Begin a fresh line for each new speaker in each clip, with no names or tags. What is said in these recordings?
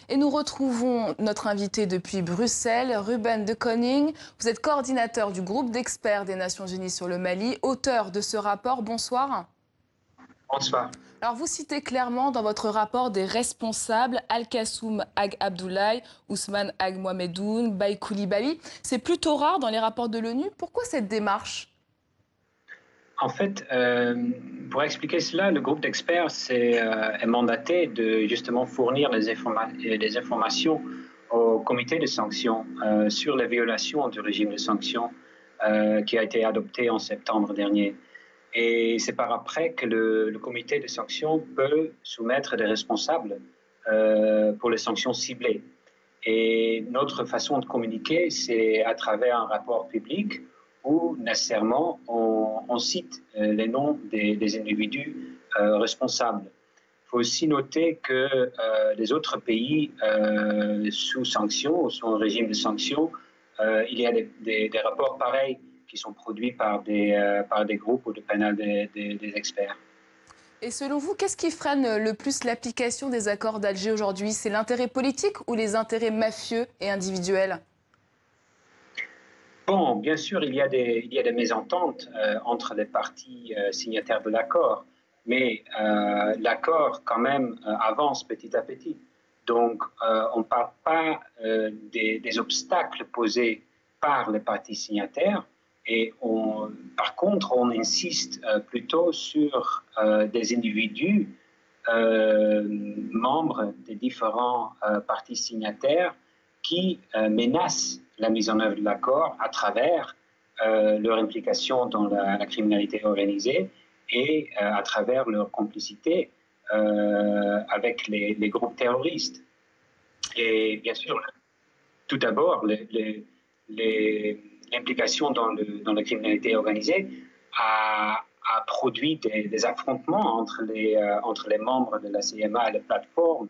Et nous retrouvons notre invité depuis Bruxelles, Ruben de Koning. Vous êtes coordinateur du groupe d'experts des Nations Unies sur le Mali, auteur de ce rapport. Bonsoir.
Bonsoir.
Alors vous citez clairement dans votre rapport des responsables, Al-Kassoum Ag Abdoulaye, Ousmane Ag Mohamedoun, Baï Coulibaly. C'est plutôt rare dans les rapports de l'ONU. Pourquoi cette démarche?
En fait, pour expliquer cela, le groupe d'experts est mandaté de justement fournir les informations au comité de sanctions sur les violations du régime de sanctions qui a été adopté en septembre dernier. Et c'est par après que le comité de sanctions peut soumettre des responsables pour les sanctions ciblées. Et notre façon de communiquer, c'est à travers un rapport public où nécessairement on cite les noms des individus responsables. Il faut aussi noter que les autres pays sous sanctions, sous un régime de sanctions, il y a des rapports pareils qui sont produits par des groupes ou des panels des experts.
Et selon vous, qu'est-ce qui freine le plus l'application des accords d'Alger aujourd'hui? C'est l'intérêt politique ou les intérêts mafieux et individuels?
Bon, bien sûr, il y a des mésententes entre les parties signataires de l'accord, mais l'accord quand même avance petit à petit. Donc, on ne parle pas des obstacles posés par les parties signataires, et par contre, on insiste plutôt sur des individus membres des différents parties signataires qui menacent la mise en œuvre de l'accord à travers leur implication dans la criminalité organisée et à travers leur complicité avec les groupes terroristes. Et bien sûr, tout d'abord, l'implication dans la criminalité organisée a produit des affrontements entre les membres de la CMA et les plateformes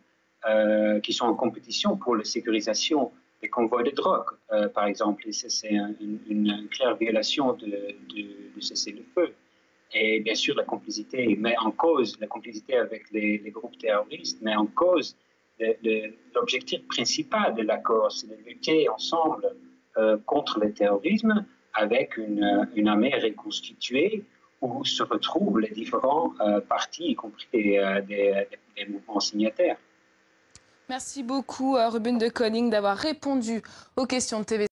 qui sont en compétition pour la sécurisation des convois de drogue, par exemple. Et c'est une claire violation du cessez-le-feu. Et bien sûr, la complicité met en cause, la complicité avec les groupes terroristes, met en cause l'objectif principal de l'accord, c'est de lutter ensemble contre le terrorisme avec une armée reconstituée où se retrouvent les différents partis, y compris des mouvements signataires.
Merci beaucoup, Ruben de Koning, d'avoir répondu aux questions de TV.